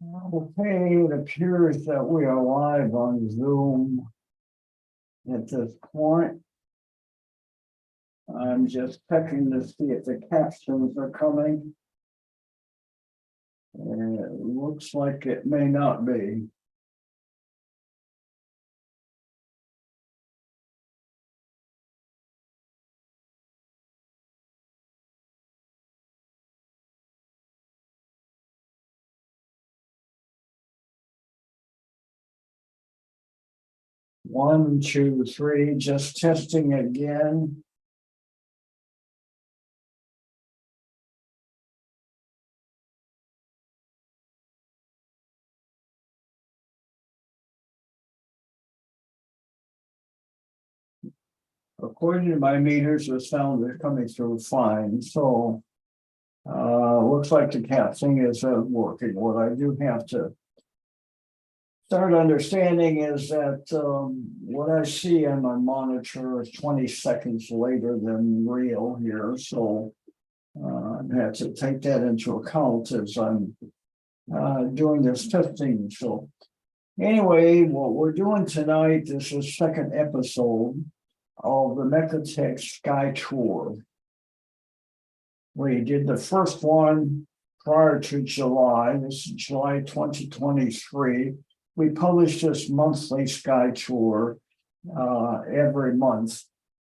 Okay, it appears that we are live on Zoom at this point. I'm just checking to see if the captions are coming. And it looks like it may not be. One, two, three, just testing again. According to my meters, the sound is coming through fine, so looks like the captioning is working. What I do have to start understanding is that what I see on my monitor is 20 seconds later than real here, so I have to take that into account as I'm doing this testing. So anyway, what we're doing tonight is the second episode of the MECATX Sky Tour. We did the first one prior to July. This is July 2023. We publish this monthly sky tour every month.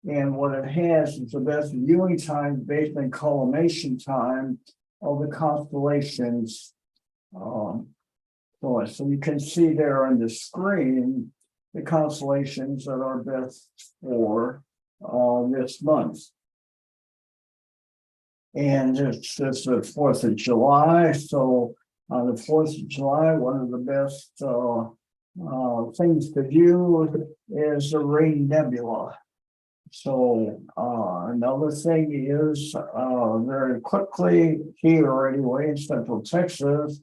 And what it has is the best viewing time based on collimation time of the constellations. So you can see there on the screen the constellations that are best for this month. And it's the 4th of July. So on the 4th of July, one of the best things to view is the Lagoon Nebula. So another thing is very quickly here anyway in Central Texas,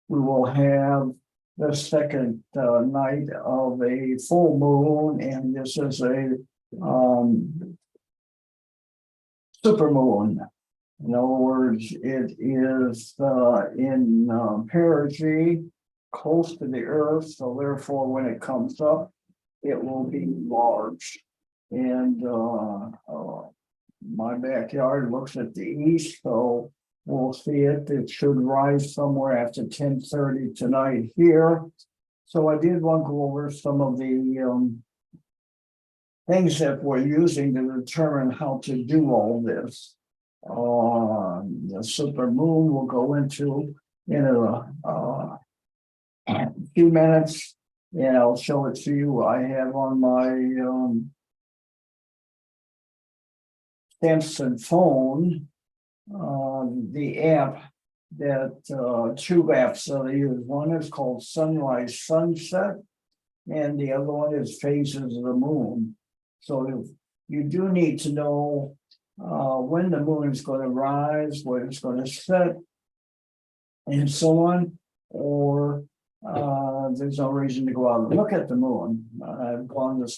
we will have the second night of a full moon, and this is a super moon. In other words, it is in perigee, close to the Earth, so therefore when it comes up, it will be large. And my backyard looks at the east, so we'll see it. It should rise somewhere after 10:30 tonight here. So I did want to go over some of the things that we're using to determine how to do all this. The super moon we'll go into in a few minutes, and I'll show it to you. I have on my Samsung phone the app that two apps that I use. One is called Sunrise Sunset, and the other one is Phases of the Moon. So you do need to know when the moon is going to rise, when it's going to set, and so on, or there's no reason to go out and look at the moon. I've gone to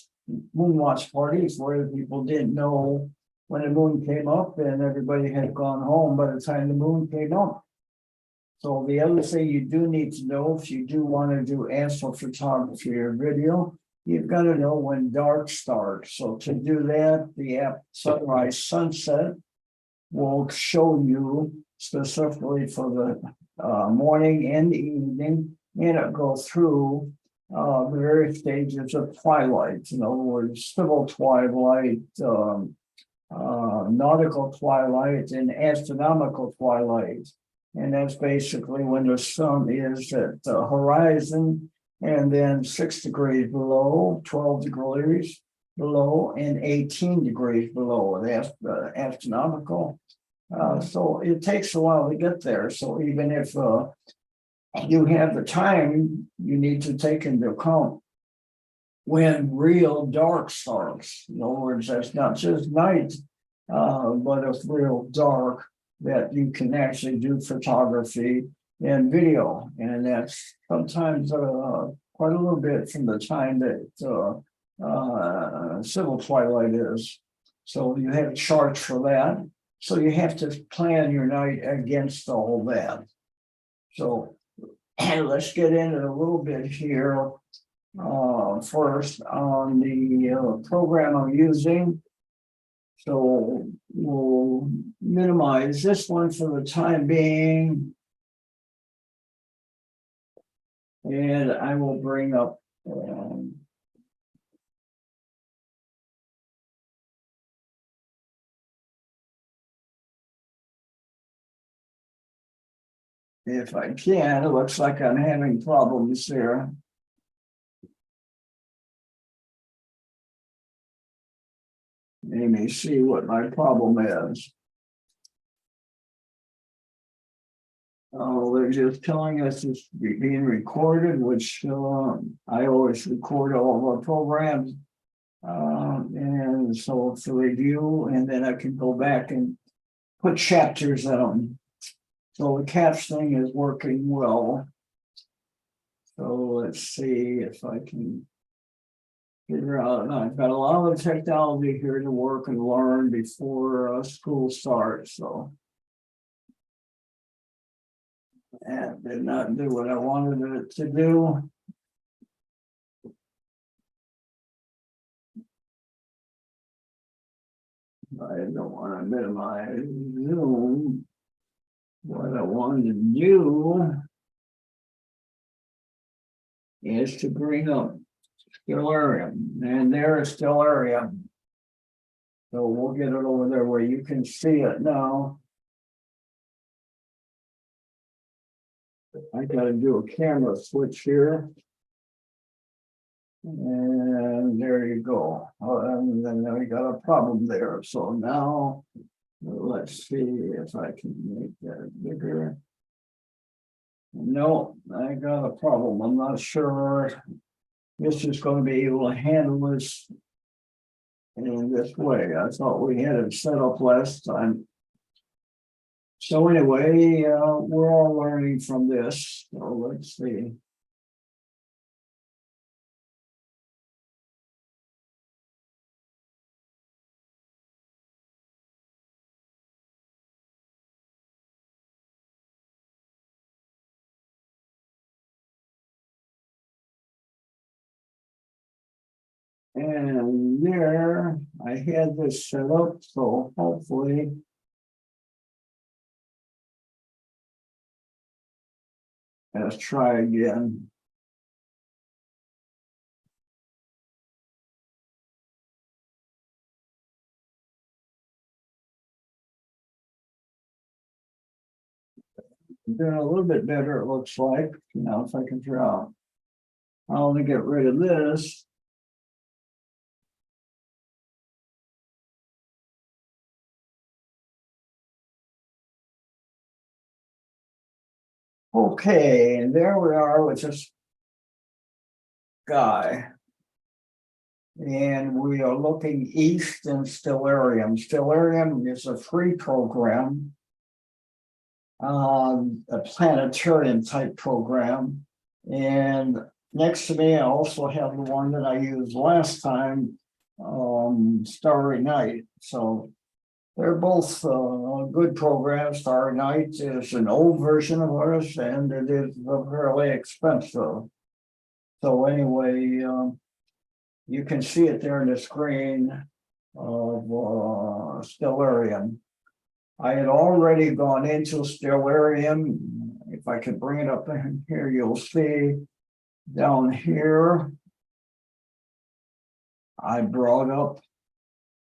moon watch parties where people didn't know when the moon came up, and everybody had gone home by the time the moon came up. So the other thing you do need to know, if you do want to do astrophotography or video, you've got to know when dark starts. So to do that, the app Sunrise Sunset will show you specifically for the morning and the evening, and it'll go through the various stages of twilight. In other words, civil twilight, nautical twilight, and astronomical twilight. And that's basically when the sun is at the horizon, and then 6 degrees below, 12 degrees below, and 18 degrees below. That's the astronomical. So it takes a while to get there. So even if you have the time, you need to take into account when real dark starts. In other words, that's not just night, but it's real dark that you can actually do photography and video. And that's sometimes quite a little bit from the time that civil twilight is. So you have charts for that. So you have to plan your night against all that. So And let's get into a little bit here. First on the program I'm using. So we'll minimize this one for the time being. And I will bring up if I can. It looks like I'm having problems there. You may see what my problem is. Oh, they're just telling us it's being recorded, which I always record all of our programs. And so it's a review, and then I can go back and put chapters in them. So the caps thing is working well. So let's see if I can figure out. I've got a lot of technology here to work and learn before school starts. So, and did not do what I wanted it to do. I don't want to minimize Zoom. What I wanted to do is to bring up Stellarium, and there's Stellarium. So we'll get it over there where you can see it now. I got to do a camera switch here. And there you go. And then we got a problem there. So now let's see if I can make that bigger. No, I got a problem. I'm not sure this is going to be able to handle this in this way. I thought we had it set up last time. So anyway, we're all learning from this. So let's see. And there, I had this set up, so hopefully let's try again. Doing a little bit better, it looks like. Now, if I can draw, I want to get rid of this. Okay, and there we are with this guy. And we are looking east in Stellarium. Stellarium is a free program, a planetarium type program. And next to me, I also have the one that I used last time, Starry Night. So they're both good programs. Starry Night is an old version of ours, and it is fairly expensive. So anyway, you can see it there in the screen of Stellarium. I had already gone into Stellarium. If I could bring it up in here, you'll see down here. I brought up,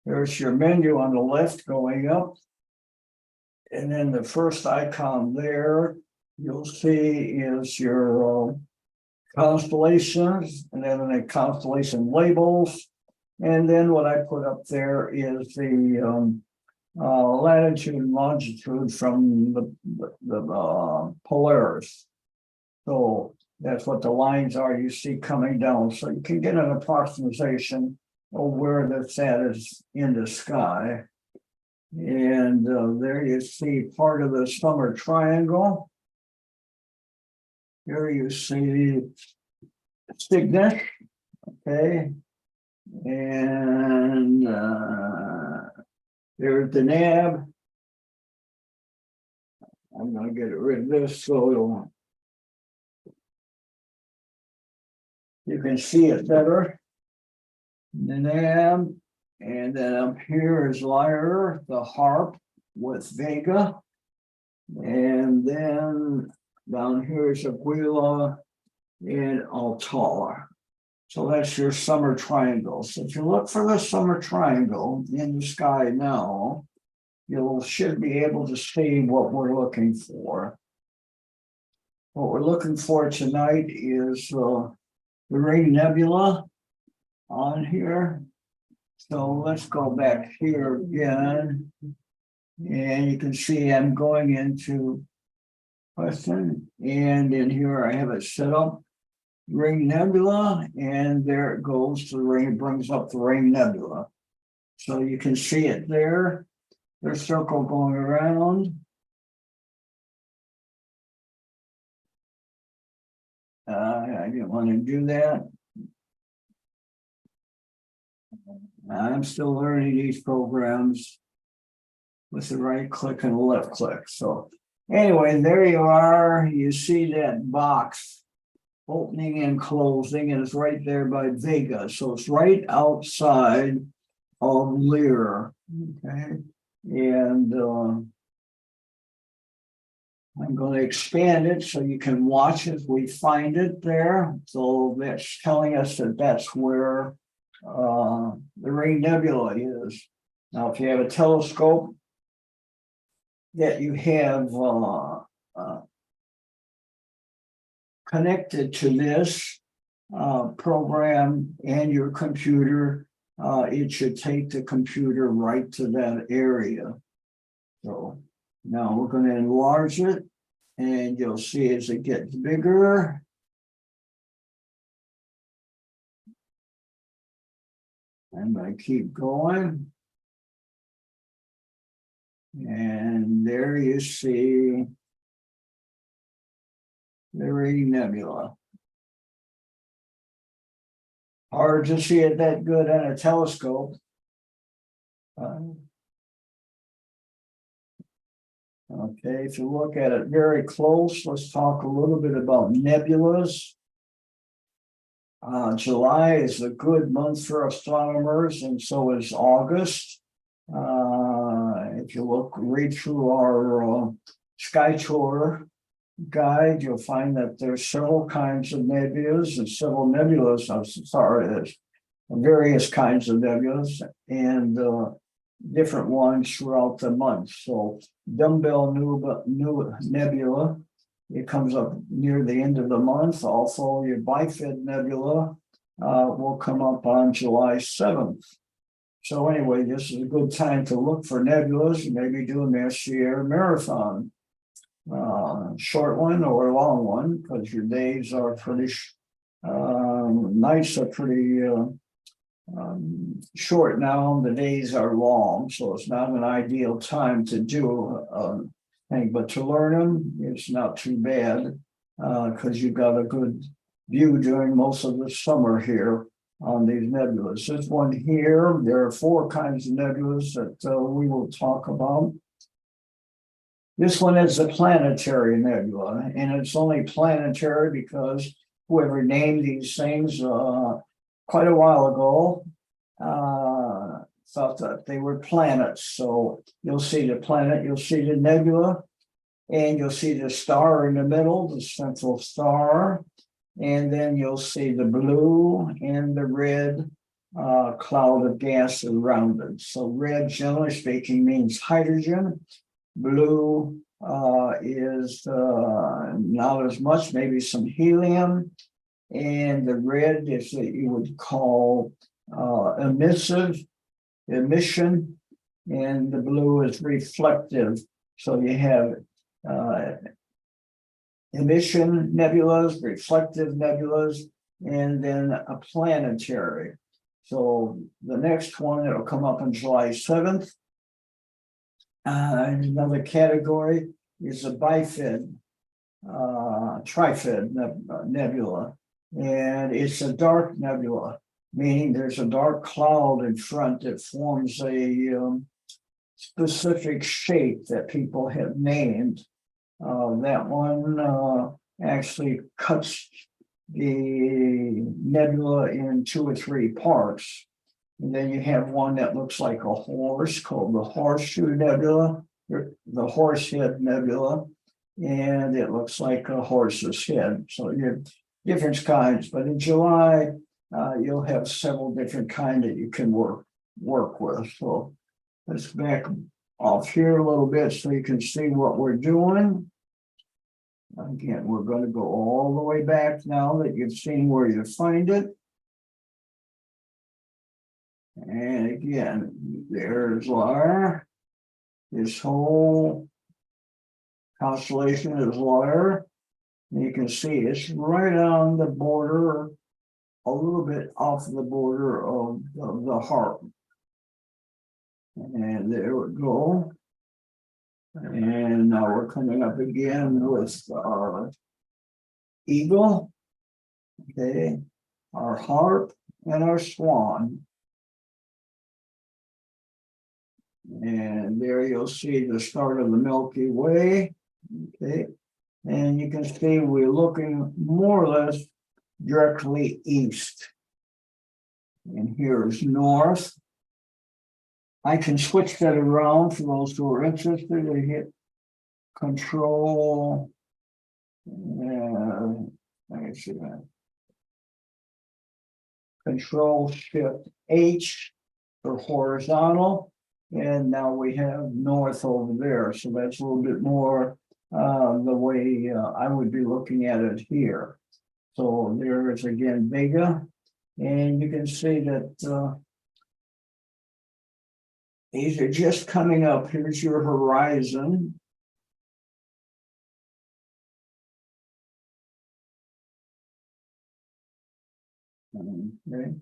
there's your menu on the left going up. And then the first icon there, you'll see is your constellations, and then the constellation labels. And then what I put up there is the latitude and longitude from the Polaris. So that's what the lines are you see coming down. So you can get an approximation of where that's at is in the sky. And there you see part of the summer triangle. Here you see Cygnus, okay, and there's the nab. I'm going to get rid of this so You can see it better. And then up here is Lyre, the harp with Vega. And then down here is Aquila and Altara. So that's your summer triangle. So if you look for the summer triangle in the sky now, you should be able to see what we're looking for. What we're looking for tonight is the Ring Nebula on here. So let's go back here again. And you can see I'm going into question. And in here I have it set up. Ring Nebula, and there it goes to the ring, it brings up the Ring Nebula. So you can see it there. There's a circle going around. I didn't want to do that. I'm still learning these programs with the right click and the left click. So anyway, there you are. You see that box opening and closing, and it's right there by Vega. So it's right outside of Lyre. Okay. And I'm going to expand it so you can watch as we find it there. So that's telling us that that's where the Ring Nebula is. Now, if you have a telescope that you have connected to this program and your computer, it should take the computer right to that area. So now we're going to enlarge it, and you'll see as it gets bigger. I'm going to keep going. And there you see the Ring Nebula. Hard to see it that good on a telescope. Okay, if you look at it very close, let's talk a little bit about nebulas. July is a good month for astronomers, and so is August. If you read through our Sky Tour guide, you'll find that there's several kinds of nebulas and several nebulas. There's various kinds of nebulas and different ones throughout the month. So Dumbell Nebula, it comes up near the end of the month. Also, your Bifid Nebula will come up on July 7th. So anyway, this is a good time to look for nebulas, maybe do a Messier marathon. Short one or a long one, because your days are pretty, nights are pretty short now, the days are long, so it's not an ideal time to do thing, but to learn them, it's not too bad, because you've got a good view during most of the summer here on these nebulas. This one here, there are 4 kinds of nebulas that we will talk about. This one is a planetary nebula, and it's only planetary because whoever named these things quite a while ago thought that they were planets. So you'll see the planet, you'll see the nebula, and you'll see the star in the middle, the central star, and then you'll see the blue and the red cloud of gas around it. So red, generally speaking, means hydrogen. Blue is not as much, maybe some helium. And the red is that you would call emission, and the blue is reflective. So you have emission nebulas, reflective nebulas, and then a planetary. So the next one that will come up on July 7th, another category is a Bifid, Trifed nebula. And it's a dark nebula, meaning there's a dark cloud in front that forms a specific shape that people have named. That one actually cuts the nebula in 2 or 3 parts. And then you have one that looks like a horse called the Horseshoe Nebula, or the Horsehead Nebula, and it looks like a horse's head. So you have different kinds, but in July, you'll have several different kinds that you can work with. So let's back off here a little bit so you can see what we're doing. Again, we're going to go all the way back now that you've seen where you find it. And again, there's our, this whole constellation is Lyre. You can see it's right on the border, a little bit off the border of the heart. And there we go. And now we're coming up again with our eagle, okay, our harp, and our swan. And there you'll see the start of the Milky Way, okay. And you can see we're looking more or less directly east. And here's north. I can switch that around for those who are interested. They hit Control. Let me see that. Control Shift H for horizontal. And now we have north over there. So that's a little bit more the way I would be looking at it here. So there is again Vega. And you can see that these are just coming up. Here's your horizon. Okay.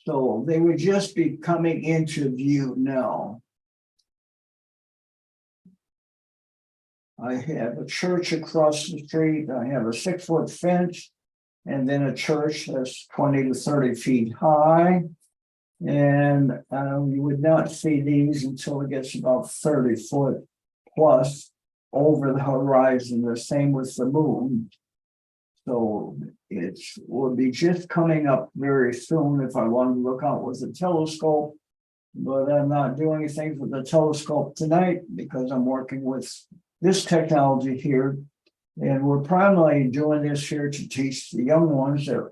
So they would just be coming into view now. I have a church across the street. I have a 6-foot fence, and then a church that's 20 to 30 feet high. And you would not see these until it gets about 30 foot plus over the horizon. The same with the moon. So it will be just coming up very soon if I want to look out with a telescope. But I'm not doing anything with the telescope tonight because I'm working with this technology here. And we're primarily doing this here to teach the young ones that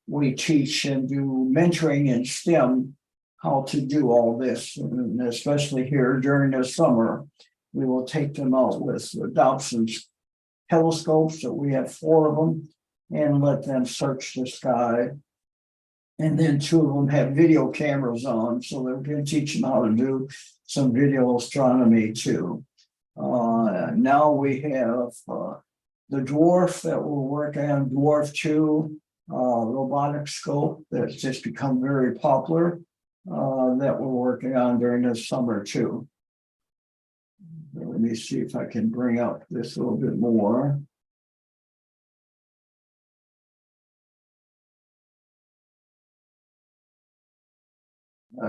we teach and do mentoring in STEM how to do all this, and especially here during the summer. We will take them out with Dobson's telescopes, that we have 4 of them, and let them search the sky. And then 2 of them have video cameras on, so they're going to teach them how to do some video astronomy too. Now we have the Dwarf that we're working on, Dwarf 2, robotic scope that's just become very popular, that we're working on during this summer too. Let me see if I can bring up this a little bit more.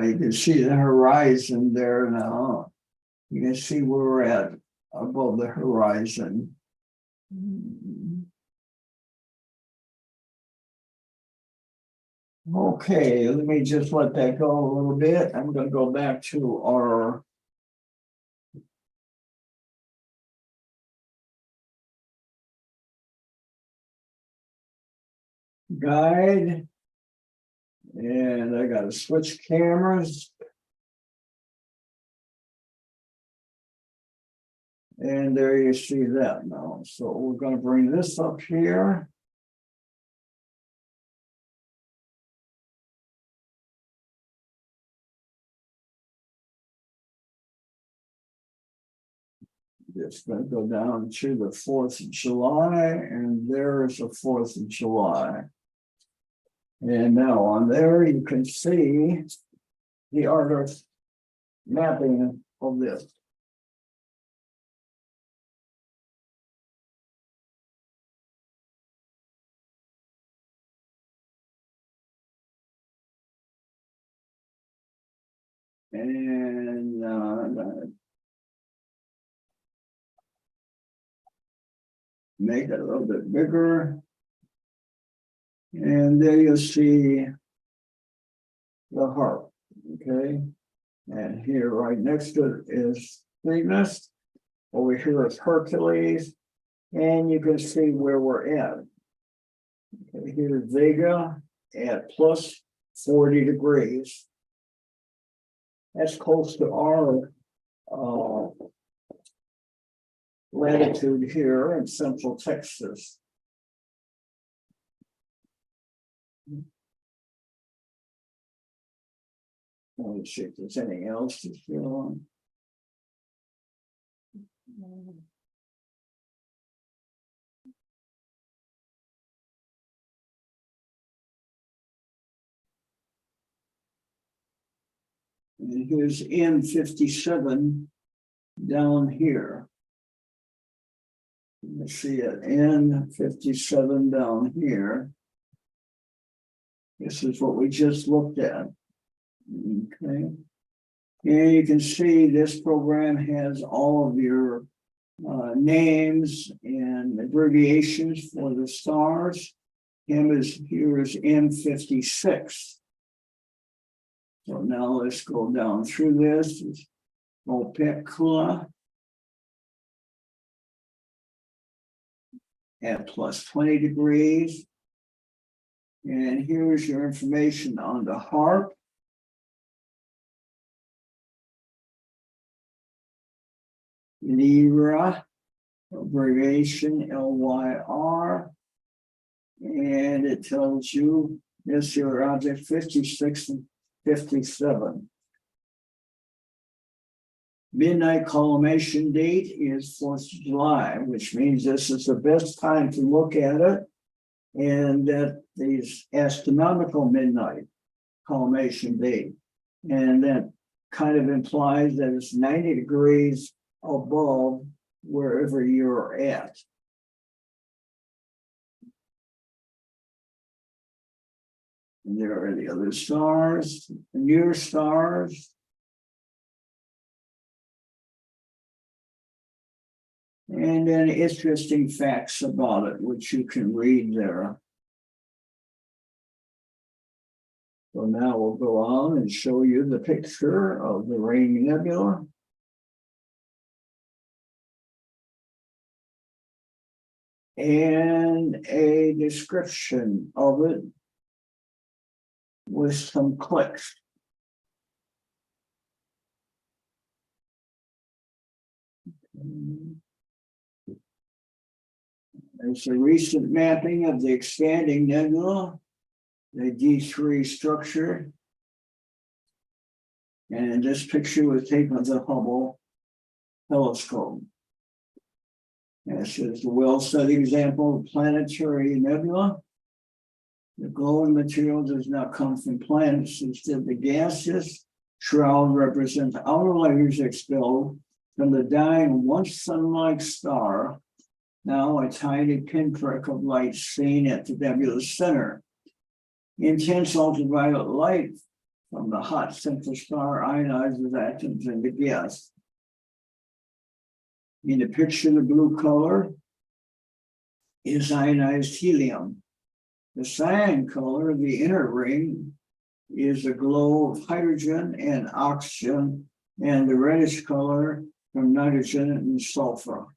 You can see the horizon there now. You can see where we're at above the horizon. Okay, let me just let that go a little bit. I'm going to go back to our guide. And I got to switch cameras. And there you see that now. So we're going to bring this up here. It's going to go down to the 4th of July, and there is the 4th of July. And now on there, you can see the art of mapping of this. And make it a little bit bigger. And there you'll see the harp, okay? And here right next to it is Cygnus. Over here is Hercules. And you can see where we're at. Okay, here's Vega at plus 40 degrees. That's close to our latitude here in central Texas. Let me see if there's anything else to show on. And here's N57 down here. You see it, N57 down here. This is what we just looked at. Okay. And you can see this program has all of your names and abbreviations for the stars. Here is M56. So now let's go down through this. It's Opecula at plus 20 degrees. And here's your information on the harp. Lyra, abbreviation LYR. And it tells you Messier Object 56 and 57. Midnight collimation date is 4th of July, which means this is the best time to look at it. And that these astronomical midnight collimation date. And that kind of implies that it's 90 degrees above wherever you're at. And there are the other stars, the near stars. And then interesting facts about it, which you can read there. So now we'll go on and show you the picture of the Lagoon Nebula. And a description of it with some clicks. There's a recent mapping of the expanding nebula, the D3 structure. And this picture was taken with the Hubble telescope. This is a well-studied example of planetary nebula. The glowing material does not come from planets. Instead, the gaseous shroud represents outer layers expelled from the dying once sun-like star, now a tiny pinprick of light seen at the nebula's center. Intense ultraviolet light from the hot central star ionizes atoms into gas. In the picture, the blue color is ionized helium. The cyan color, the inner ring, is a glow of hydrogen and oxygen, and the reddish color from nitrogen and sulfur.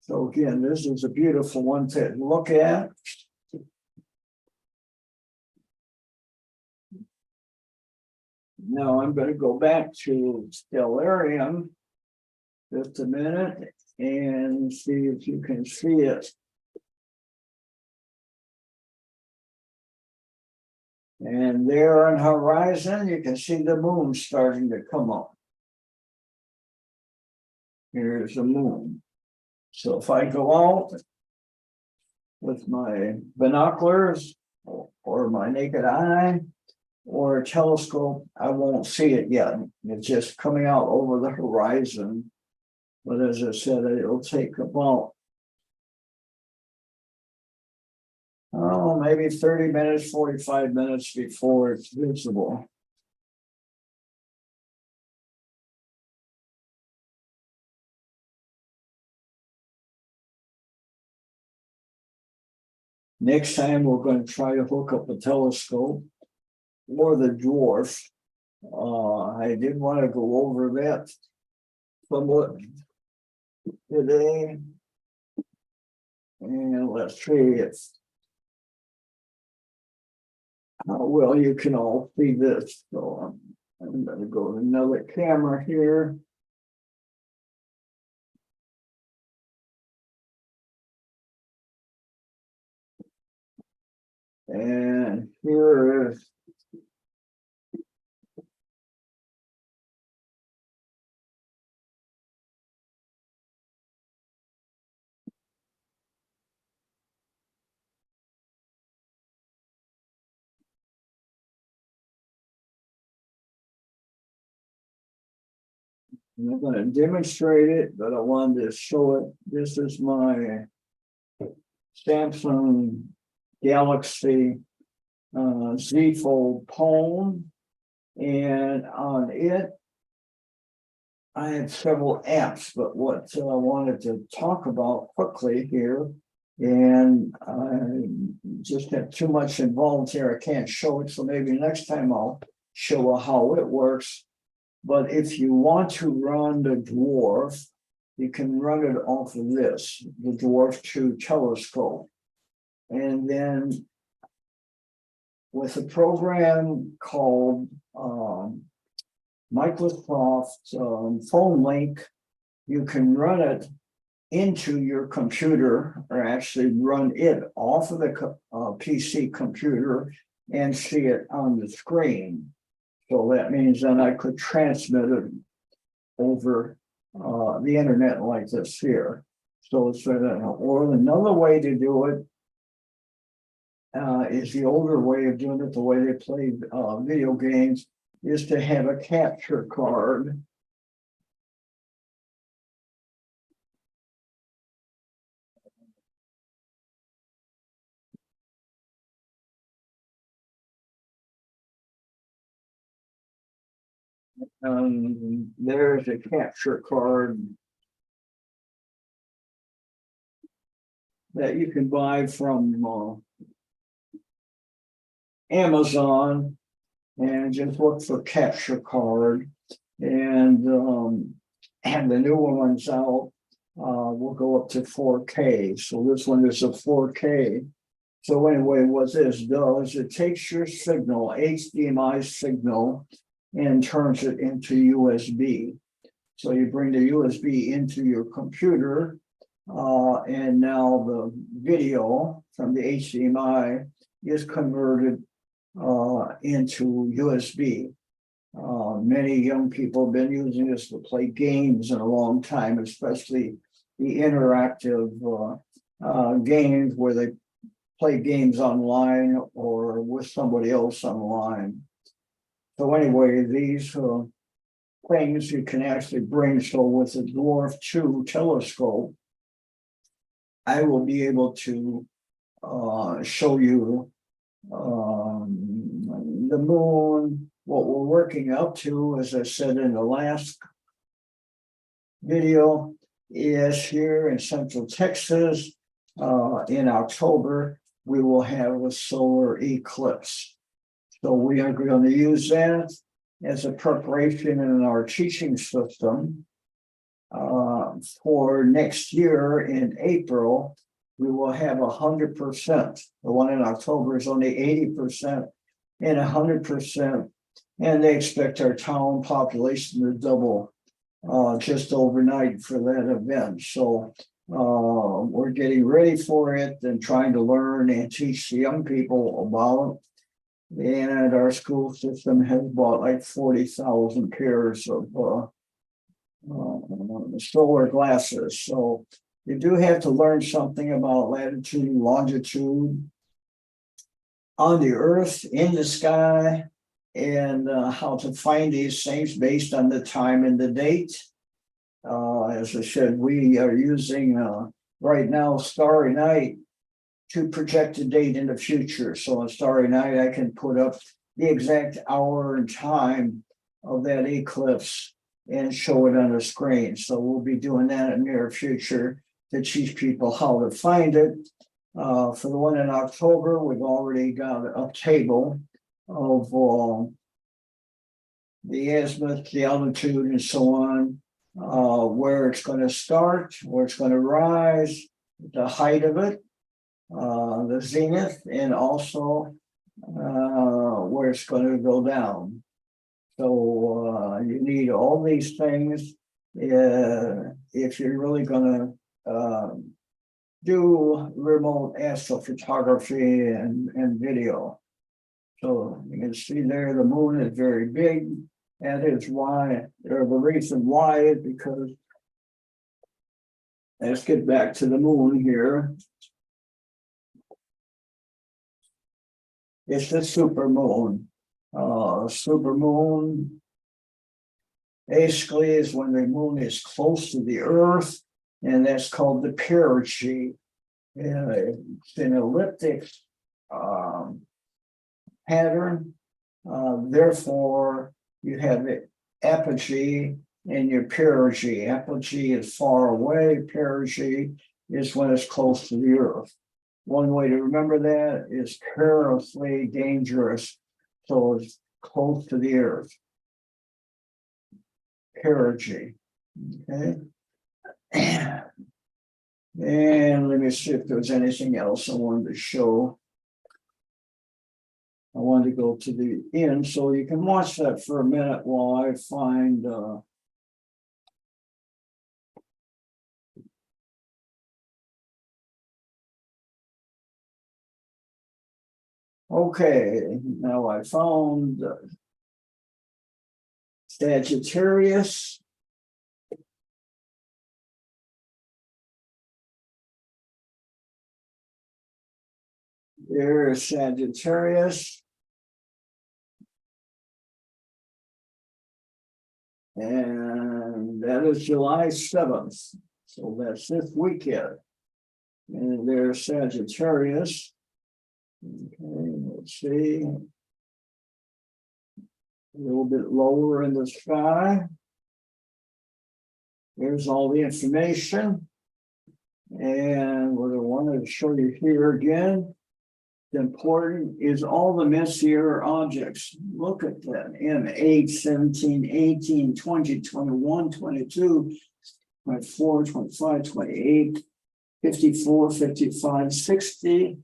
So again, this is a beautiful one to look at. Now I'm going to go back to Stellarium just a minute and see if you can see it. And there on the horizon, you can see the moon starting to come up. Here's the moon. So if I go out with my binoculars or my naked eye or a telescope, I won't see it yet. It's just coming out over the horizon. But as I said, it'll take about, oh, maybe 30 minutes, 45 minutes before it's visible. Next time, we're going to try to hook up a telescope or the Dwarf. I did want to go over that somewhat today. And let's see if how well you can all see this. So I'm going to go to another camera here. And here is I'm going to demonstrate it, but I wanted to show it. This is my Samsung Galaxy Z Fold phone, and on it I have several apps, but what I wanted to talk about quickly here, and I just have too much involved here, I can't show it, so maybe next time I'll show how it works. But if you want to run the Dwarf, you can run it off of this, the Dwarf 2 telescope. And then with a program called Microsoft Phone Link, you can run it into your computer, or actually run it off of the PC computer and see it on the screen. So that means then I could transmit it over the internet like this here. So it's or another way to do it is the older way of doing it, the way they played video games, is to have a capture card. There's a capture card that you can buy from Amazon, and just look for capture card, and the newer ones out will go up to 4K. So this one is a 4K. So anyway, what this does, it takes your signal, HDMI signal, and turns it into USB. So you bring the USB into your computer, and now the video from the HDMI is converted into USB. Many young people have been using this to play games in a long time, especially the interactive games where they play games online or with somebody else online. So anyway, these things you can actually bring. So with the Dwarf 2 telescope, I will be able to show you the moon. What we're working up to, as I said in the last video, is here in Central Texas. In October, we will have a solar eclipse. So we are going to use that as a preparation in our teaching system. For next year in April, we will have 100%. The one in October is only 80% and 100%. And they expect our town population to double just overnight for that event. So we're getting ready for it and trying to learn and teach the young people about it. And our school system has bought like 40,000 pairs of solar glasses. So you do have to learn something about latitude and longitude on the earth, in the sky, and how to find these things based on the time and the date. As I said, we are using right now Starry Night to project a date in the future. So on Starry Night, I can put up the exact hour and time of that eclipse and show it on the screen. So we'll be doing that in the near future to teach people how to find it. For the one in October, we've already got a table of the azimuth, the altitude, and so on, where it's going to start, where it's going to rise, the height of it, the zenith, and also where it's going to go down. So you need all these things if you're really going to do remote astrophotography and video. So you can see there the moon is very big. That is why, or the reason why is because, let's get back to the moon here. It's the supermoon. Supermoon basically is when the moon is close to the Earth, and that's called the perigee. It's an elliptic pattern. Therefore, you have the apogee and your perigee. Apogee is far away, perigee is when it's close to the Earth. One way to remember that is perilously dangerous, so it's close to the Earth. Perigee. Okay. And let me see if there's anything else I wanted to show. I wanted to go to the end, so you can watch that for a minute while I find okay, now I found Sagittarius. There's Sagittarius. And that is July 7th. So that's this weekend. And there's Sagittarius. Okay, let's see. A little bit lower in the sky. There's all the information. And what I wanted to show you here again, the important is all the Messier objects. Look at that. M8, 17, 18, 20, 21, 22, 24, 25, 28, 54, 55, 60,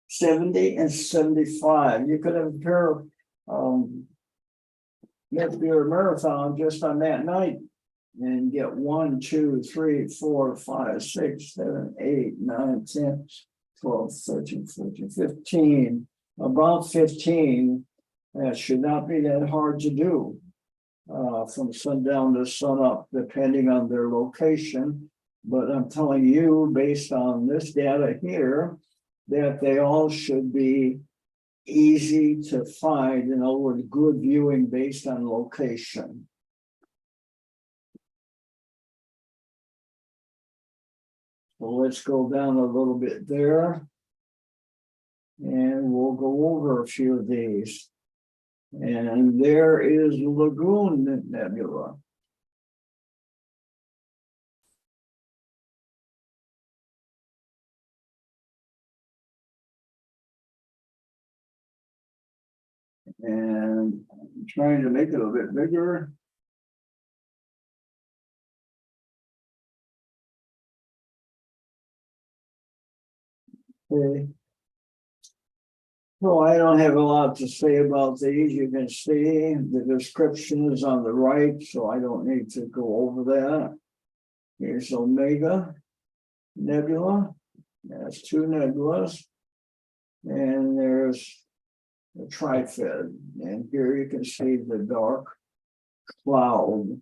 70, and 75. You could have a pair of Messier marathon just on that night and get 1, 2, 3, 4, 5, 6, 7, 8, 9, 10, 12, 13, 14, 15, about 15. That should not be that hard to do from sundown to sunup, depending on their location. But I'm telling you, based on this data here, that they all should be easy to find. In other words, good viewing based on location. So let's go down a little bit there. And we'll go over a few of these. And there is Lagoon Nebula. And I'm trying to make it a bit bigger. Okay. Well, I don't have a lot to say about these. You can see the description is on the right, so I don't need to go over that. Here's Omega Nebula. That's 2 nebulas. And there's the Trifed. And here you can see the dark cloud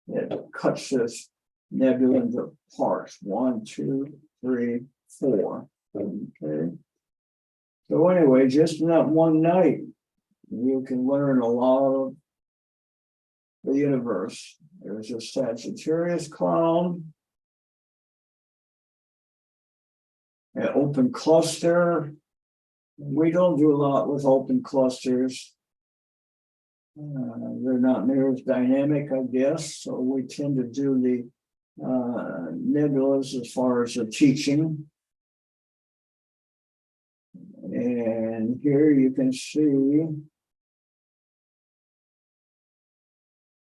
that cuts this nebula into parts. 1, 2, 3, 4. Okay. So anyway, just in that one night, you can learn a lot of the universe. There's a Sagittarius cloud, an open cluster. We don't do a lot with open clusters. They're not near as dynamic, I guess. So we tend to do the nebulas as far as the teaching. And here you can see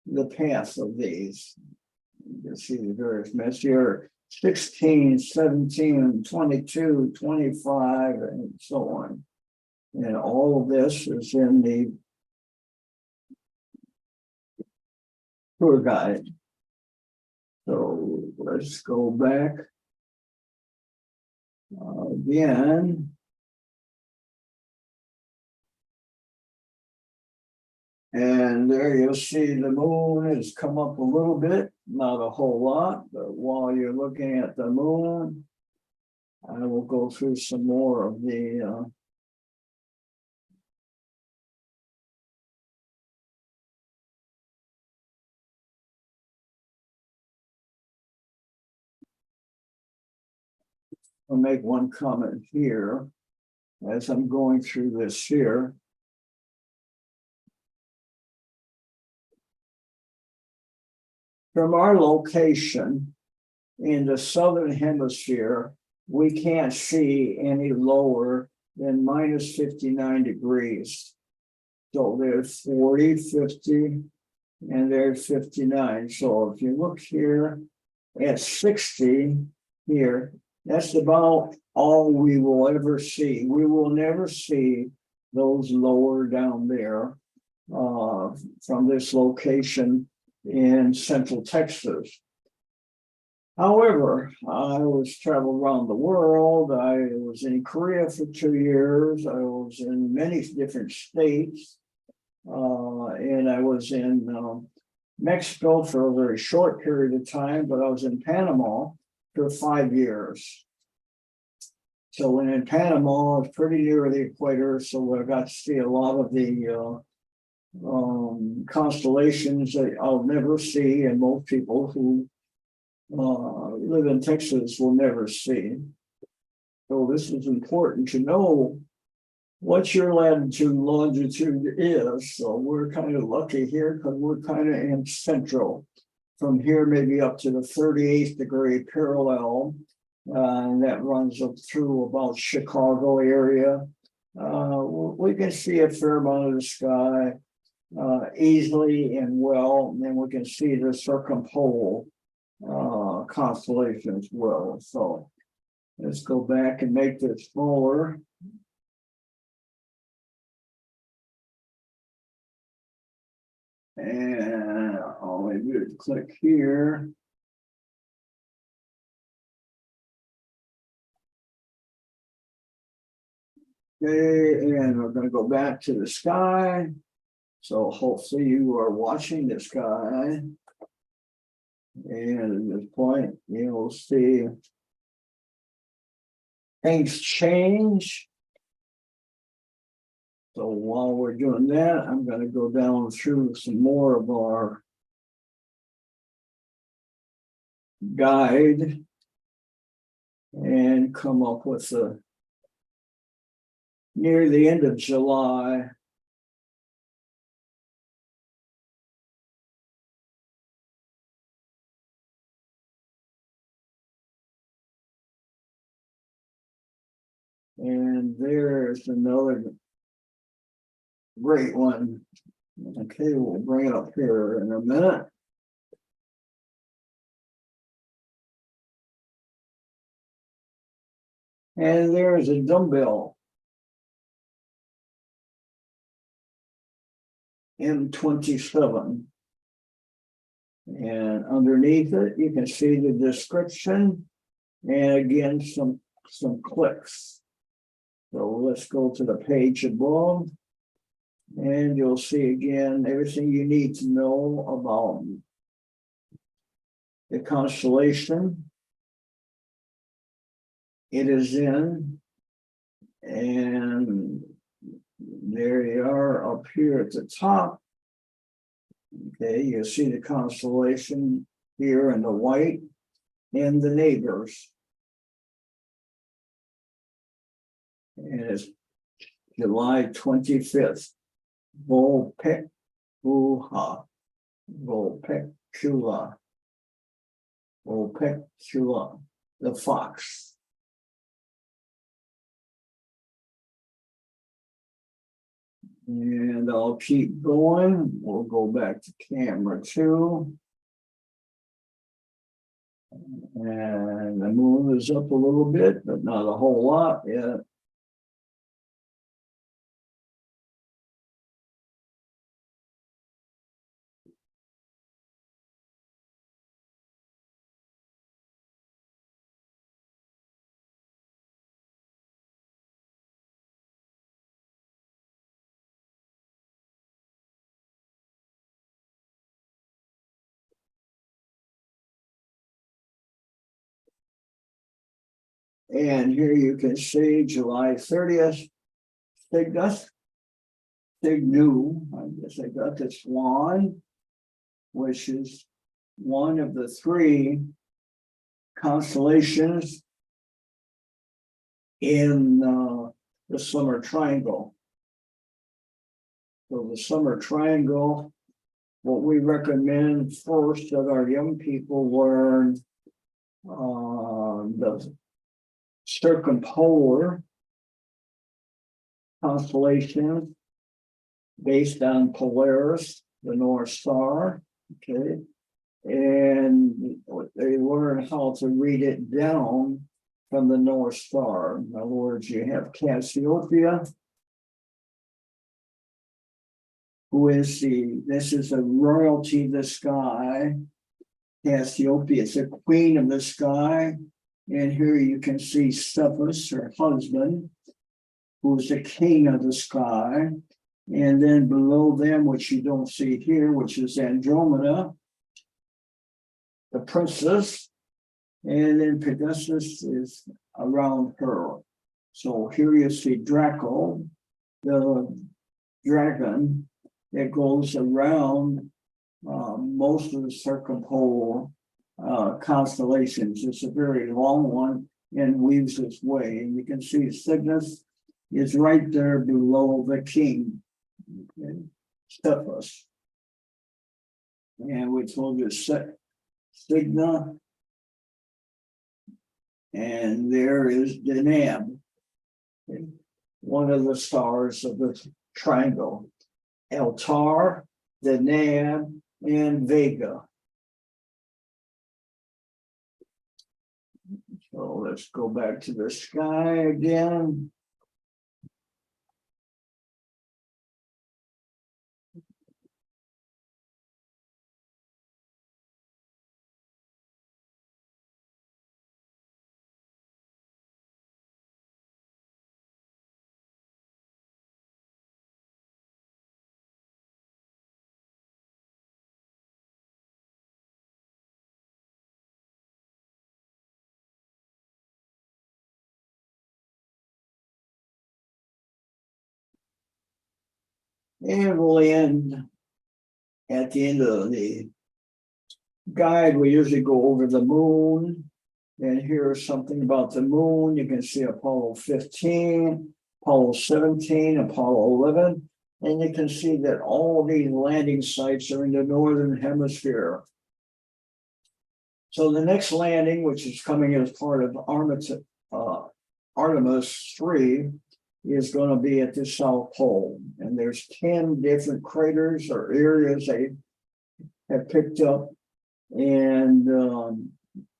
the path of these. You can see the various Messier 16, 17, 22, 25, and so on. And all of this is in the tour guide. So let's go back again. And there you'll see the moon has come up a little bit, not a whole lot, but while you're looking at the moon, I will go through some more of the I'll make one comment here as I'm going through this here. From our location in the southern hemisphere, we can't see any lower than minus 59 degrees. So there's 40, 50, and there's 59. So if you look here at 60 here, that's about all we will ever see. We will never see those lower down there from this location in central Texas. However, I was traveled around the world. I was in Korea for 2 years. I was in many different states. And I was in Mexico for a very short period of time, but I was in Panama for 5 years. So when in Panama, it's pretty near the equator, so I got to see a lot of the constellations that I'll never see, and most people who live in Texas will never see. So this is important to know what your latitude and longitude is. So we're kind of lucky here because we're kind of in central. From here, maybe up to the 38th degree parallel, and that runs up through about Chicago area. We can see a fair amount of the sky easily and well, and then we can see the circumpolar constellation as well. So let's go back and make this smaller. And all I do is click here. Okay, and we're going to go back to the sky. So hopefully you are watching the sky. And at this point, you'll see things change. So while we're doing that, I'm going to go down through some more of our guide and come up with near the end of July. And there's another great one. Okay, we'll bring it up here in a minute. And there's a dumbbell. M27. And underneath it, you can see the description and again, some clicks. So let's go to the page above and you'll see again everything you need to know about the constellation it is in. And there you are up here at the top. Okay, you'll see the constellation here in the white and the neighbors. And it's July 25th. Vulpecula. Vulpecula, the fox. And I'll keep going. We'll go back to camera 2. And the moon is up a little bit, but not a whole lot yet. And here you can see July 30th, Cygnus, Cygnu, I guess I got this one, which is one of the 3 constellations in the summer triangle. So the summer triangle, what we recommend first that our young people learn the circumpolar constellations based on Polaris, the North Star, okay? And they learn how to read it down from the North Star. In other words, you have Cassiopeia, this is a royalty of the sky. Cassiopeia is a queen of the sky. And here you can see Cephus, her husband, who's the king of the sky. And then below them, which you don't see here, which is Andromata, the princess. And then Pegasus is around her. So here you see Draco, the dragon that goes around most of the circumpolar constellations. It's a very long one and weaves its way. And you can see Cygnus is right there below the king, okay? Cephus. And we told you Cygna. And there is Deneb, okay? One of the stars of the triangle. Altar, Deneb, and Vega. So let's go back to the sky again. And we'll end at the end of the guide. We usually go over the moon. And here's something about the moon. You can see Apollo 15, Apollo 17, Apollo 11. And you can see that all these landing sites are in the northern hemisphere. So the next landing, which is coming as part of Artemis 3, is going to be at the South Pole. And there's 10 different craters or areas they have picked up, and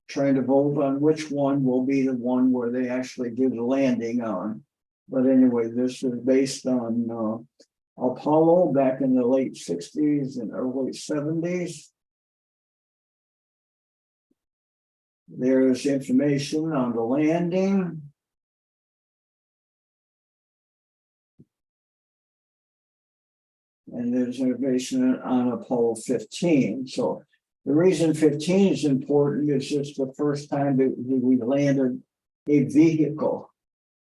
trying to vote on which one will be the one where they actually do the landing on. But anyway, this is based on Apollo back in the late 60s and early 70s. There's information on the landing. And there's information on Apollo 15. So the reason 15 is important is just the first time that we landed a vehicle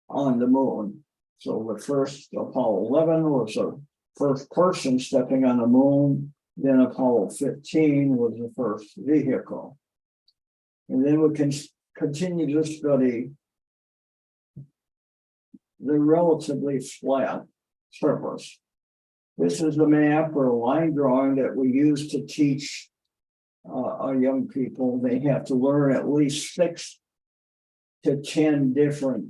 on the moon. So the first Apollo 11 was the first person stepping on the moon. Then Apollo 15 was the first vehicle. And then we can continue to study the relatively flat surface. This is a map or a line drawing that we use to teach our young people. They have to learn at least 6 to 10 different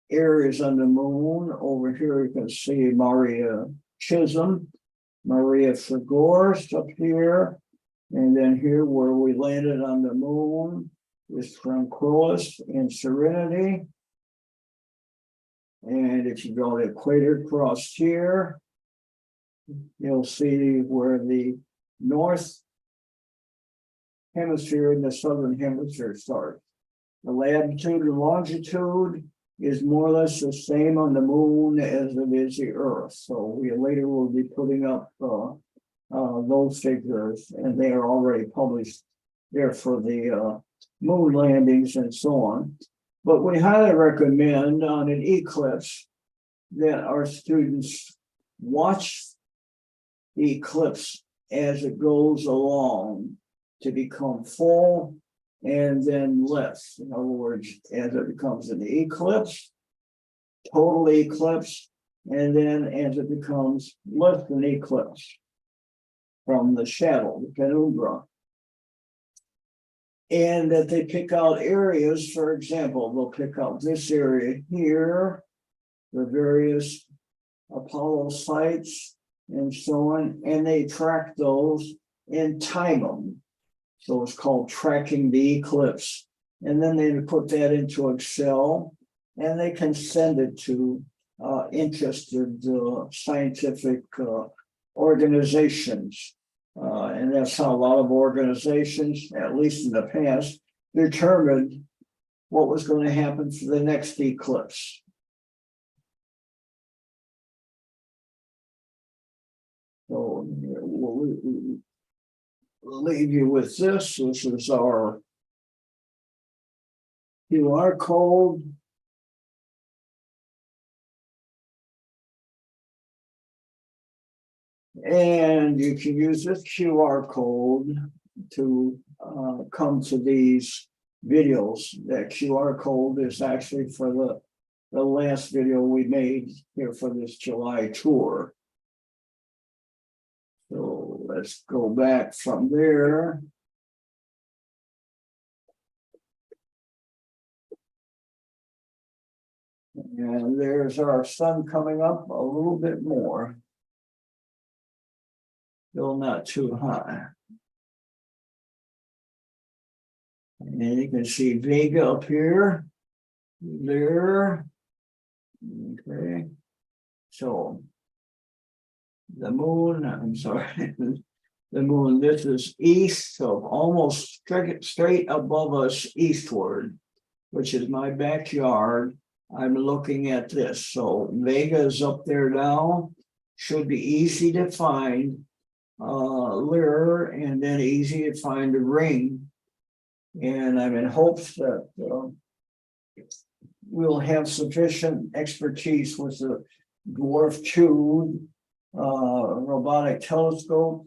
areas on the moon. Over here you can see Mare Chisum, Maria Frigoris up here, and then here where we landed on the moon is Tranquillus and Serenity. And if you go to the equator cross here, you'll see where the north hemisphere and the southern hemisphere start. The latitude and longitude is more or less the same on the moon as it is the Earth. So we later will be putting up those figures, and they are already published there for the moon landings and so on. But we highly recommend on an eclipse that our students watch the eclipse as it goes along to become full and then less. In other words, as it becomes an eclipse, total eclipse, and then as it becomes less than eclipse from the shadow, the penumbra. And that they pick out areas, for example, they'll pick out this area here, the various Apollo sites and so on, and they track those and time them. So it's called tracking the eclipse. And then they put that into Excel, and they can send it to interested scientific organizations. And that's how a lot of organizations, at least in the past, determined what was going to happen for the next eclipse. So we'll leave you with this. This is our QR code. And you can use this QR code to come to these videos. That QR code is actually for the last video we made here for this July tour. So let's go back from there. And there's our sun coming up a little bit more. Still not too high. And you can see Vega up here, there. Okay. So the moon, I'm sorry, the moon, this is east, so almost straight above us eastward, which is my backyard. I'm looking at this. So Vega is up there now, should be easy to find. Lyra, and then easy to find a ring. And I'm in hopes that we'll have sufficient expertise with the Dwarf 2 robotic telescope.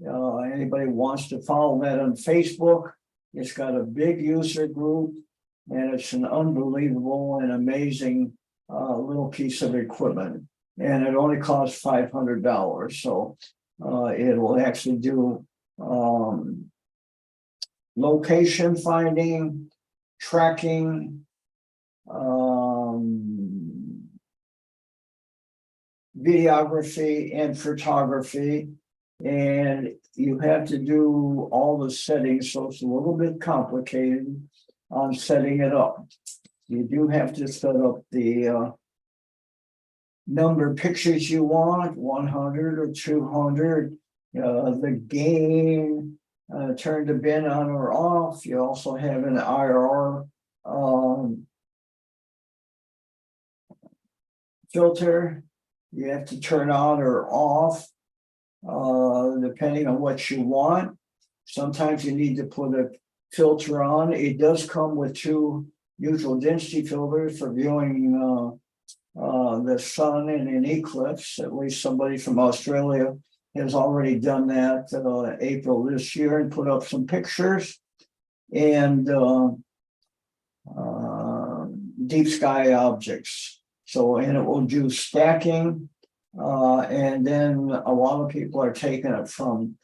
Anybody wants to follow that on Facebook, it's got a big user group, and it's an unbelievable and amazing little piece of equipment. And it only costs $500. So it will actually do location finding, tracking, videography, and photography. And you have to do all the settings, so it's a little bit complicated on setting it up. You do have to set up the number of pictures you want, 100 or 200, the gain, turn the bin on or off. You also have an IR filter. You have to turn on or off, depending on what you want. Sometimes you need to put a filter on. It does come with 2 neutral density filters for viewing the sun in an eclipse. At least somebody from Australia has already done that April this year and put up some pictures. And deep sky objects. So, and it will do stacking. And then a lot of people are taking it from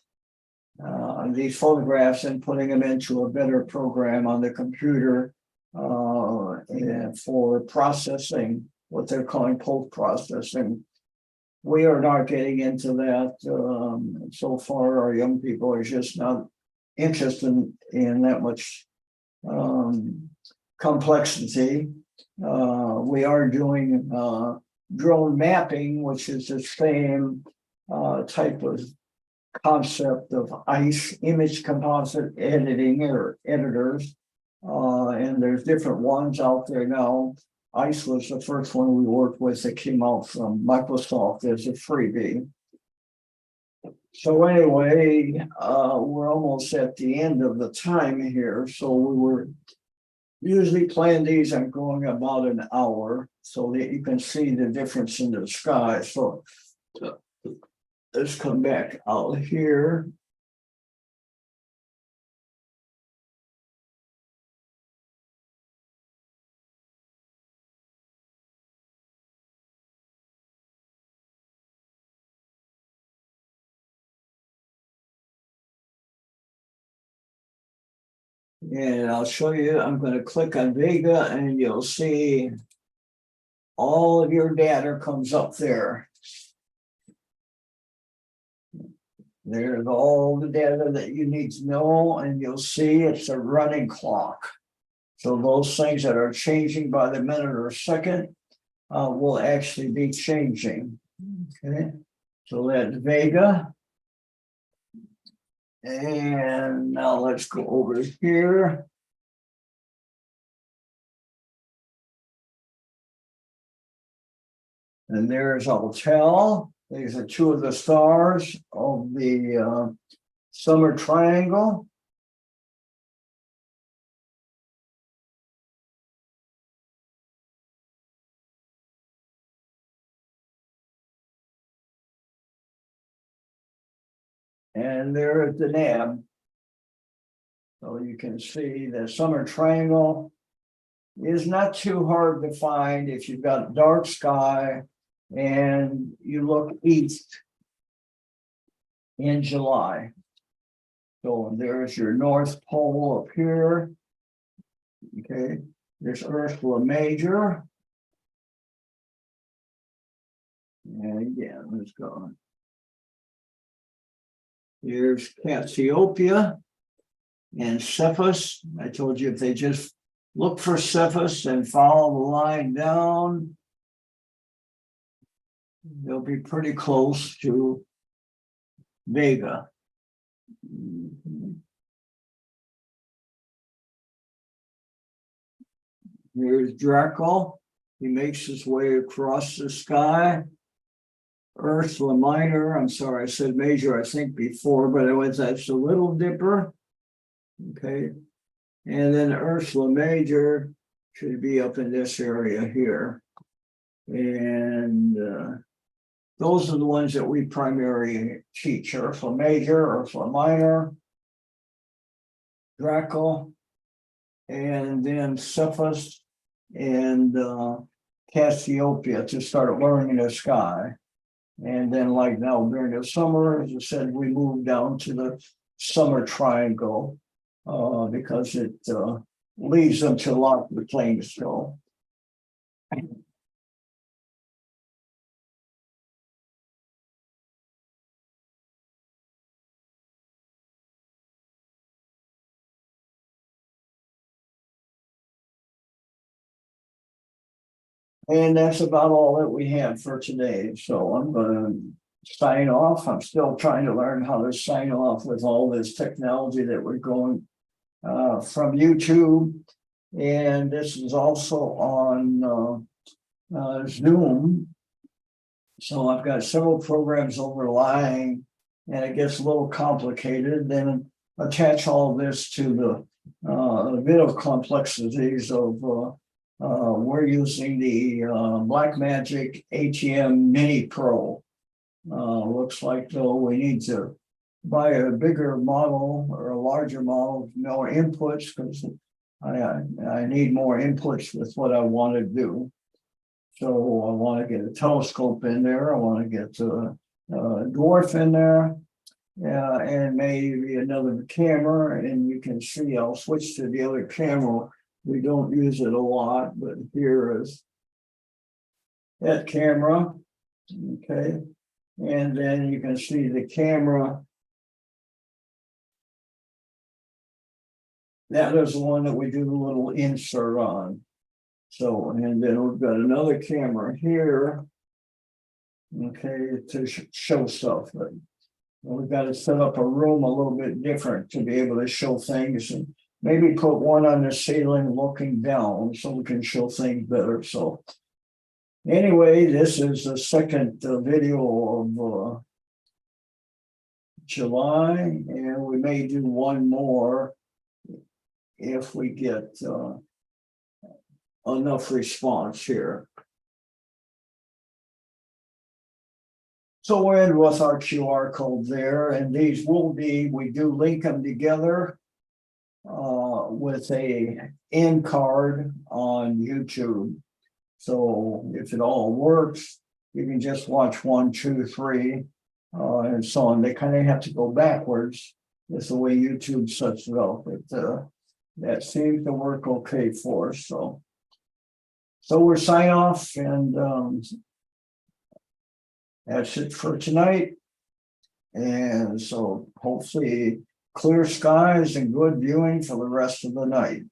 these photographs and putting them into a better program on the computer and for processing, what they're calling post-processing. we are not getting into that. So far, our young people are just not interested in that much complexity. We are doing drone mapping, which is the same type of concept of ICE, image composite editing or editors. And there's different ones out there now. ICE was the first one we worked with that came out from Microsoft as a freebie. So anyway, we're almost at the end of the time here. So we were usually plan these on going about an hour so that you can see the difference in the sky. So let's come back out here. And I'll show you, I'm going to click on Vega and you'll see all of your data comes up there. There's all the data that you need to know, and you'll see it's a running clock. So those things that are changing by the minute or second will actually be changing. Okay, so that's Vega. And now let's go over here. And there's Altel. These are two of the stars of the summer triangle. And there is the nab. So you can see the summer triangle is not too hard to find if you've got dark sky and you look east in July. So there's your North Pole up here. Okay, there's Ursula Major. And again, let's go. Here's Cassiopeia and Cephus. I told you if they just look for Cephus and follow the line down, they'll be pretty close to Vega. Here's Draco. He makes his way across the sky. Ursula Minor, I'm sorry, I said major, I think before, but that's a Little Dipper. Okay. And then Ursula Major should be up in this area here. And those are the ones that we primarily teach: Ursula Major, Ursula Minor, Draco, and then Cephus and Cassiopeia to start learning the sky. And then like now during the summer, as I said, we move down to the summer triangle because it leads them to a lot of the planes. So and that's about all that we have for today. So I'm going to sign off. I'm still trying to learn how to sign off with all this technology that we're going from YouTube. And this is also on Zoom. So I've got several programs overlying, and it gets a little complicated. Then attach all this to the bit of complexities of we're using the Blackmagic ATM Mini Pro. Looks like though we need to buy a bigger model or a larger model, more inputs, because I need more inputs with what I want to do. So I want to get a telescope in there. I want to get a Dwarf in there. And maybe another camera. And you can see I'll switch to the other camera. We don't use it a lot, but here is that camera. Okay. And then you can see the camera. That is the one that we do the little insert on. So, and then we've got another camera here. Okay, to show stuff. But we've got to set up a room a little bit different to be able to show things, and maybe put one on the ceiling looking down so we can show things better. So anyway, this is the second video of July, and we may do one more if we get enough response here. So we'll end with our QR code there, and these will be, we do link them together with a end card on YouTube. So if it all works, you can just watch 1, 2, 3, and so on. They kind of have to go backwards. That's the way YouTube sets it up. But that seems to work okay for us. So we'll sign off, and that's it for tonight. And so hopefully clear skies and good viewing for the rest of the night.